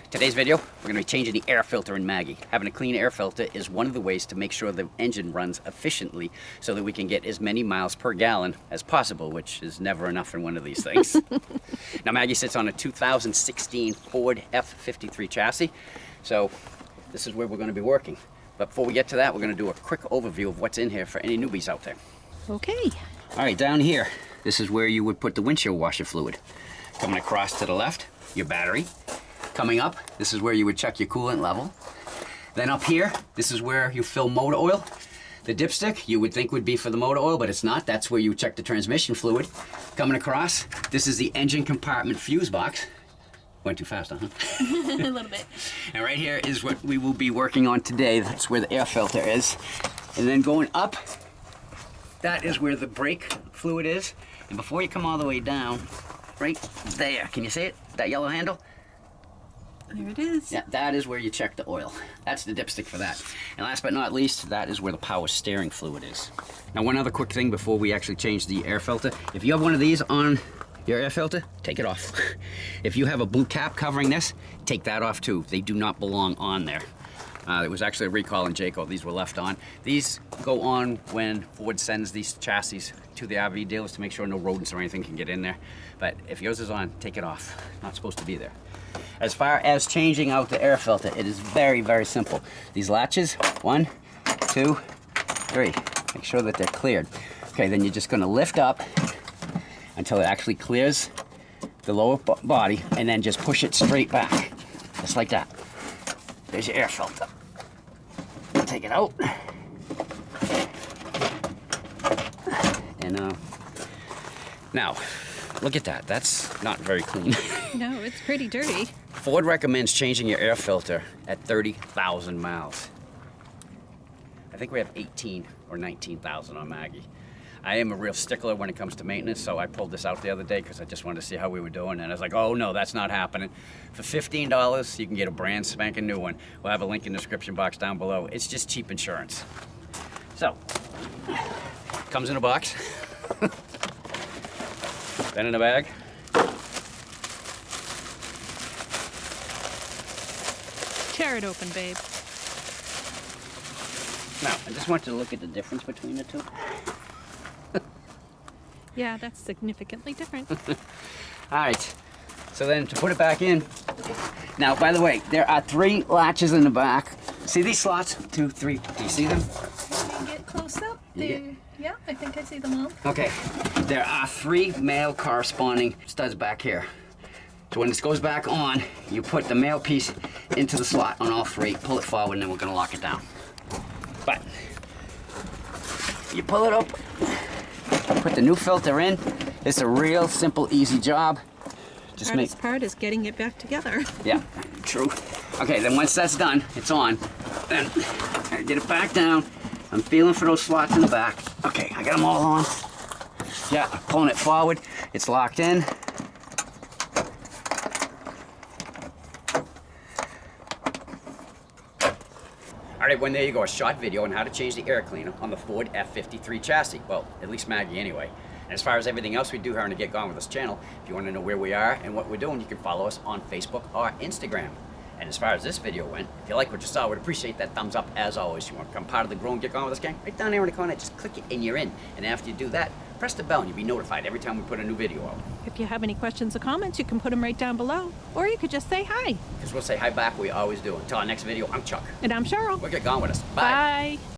Today's video, we're going to be changing the air filter in Maggie. Having a clean air filter is one of the ways to make sure the engine runs efficiently so that we can get as many miles per gallon as possible, which is never enough in one of these things. Now Maggie sits on a 2016 Ford F53 chassis, so this is where we're going to be working. But before we get to that, we're going to do a quick overview of what's in here for any newbies out there. Okay. All right, down here, this is where you would put the windshield washer fluid. Coming across to the left, your battery. Coming up, this is where you would check your coolant level. Then up here, this is where you fill motor oil. The dipstick, you would think would be for the motor oil, but it's not. That's where you check the transmission fluid. Coming across, this is the engine compartment fuse box. Went too fast, huh? A little bit. And right here is what we will be working on today. That's where the air filter is. And then going up, that is where the brake fluid is. And before you come all the way down, right there, can you see it? That yellow handle? There it is. Yeah, that is where you check the oil. That's the dipstick for that. And last but not least, that is where the power steering fluid is. Now, one other quick thing before we actually change the air filter. If you have one of these on your air filter, take it off. If you have a blue cap covering this, take that off too. They do not belong on there. It was actually a recall in Jayco. These were left on. These go on when Ford sends these chassis to the RV dealers to make sure no rodents or anything can get in there. But if yours is on, take it off. Not supposed to be there. As far as changing out the air filter, it is very, very simple. These latches, 1, 2, 3. Make sure that they're cleared. Okay, then you're just gonna lift up until it actually clears the lower body, and then just push it straight back, just like that. There's your air filter. Take it out. And now, look at that. That's not very clean. No, it's pretty dirty. Ford recommends changing your air filter at 30,000 miles. I think we have 18 or 19,000 on Maggie. I am a real stickler when it comes to maintenance, so I pulled this out the other day because I just wanted to see how we were doing, and I was like, oh no, that's not happening. For $15, you can get a brand spanking new one. We'll have a link in the description box down below. It's just cheap insurance. So, comes in a box, then in a bag. Tear it open, babe. Now, I just want you to look at the difference between the two. Yeah, that's significantly different. All right, so then to put it back in. Now, by the way, there are 3 latches in the back. See these slots? 2, 3, do you see them? Let me get close up. Yeah. Yeah, I think I see them all. Okay, there are 3 male corresponding studs back here. So when this goes back on, you put the male piece into the slot on all 3, pull it forward, and then we're gonna lock it down. But you pull it up, put the new filter in. It's a real simple, easy job. Just Hardest part is getting it back together. Yeah, true. Okay, then once that's done, it's on. Then I get it back down. I'm feeling for those slots in the back. Okay, I got them all on. Yeah, I'm pulling it forward. It's locked in. All right, well, there you go, a short video on how to change the air cleaner on the Ford F53 chassis. Well, at least Maggie anyway. And as far as everything else we do here on the Get Gone With Us channel, if you want to know where we are and what we're doing, you can follow us on Facebook or Instagram. And as far as this video went, if you like what you saw, we'd appreciate that thumbs up as always. You want to become part of the growing Get Gone With Us gang? Right down there in the corner, just click it and you're in. And after you do that, press the bell and you'll be notified every time we put a new video out. If you have any questions or comments, you can put them right down below. Or you could just say hi. Because we'll say hi back, we always do. Until our next video, I'm Chuck. And I'm Cheryl. We'll Get Gone With Us. Bye. Bye.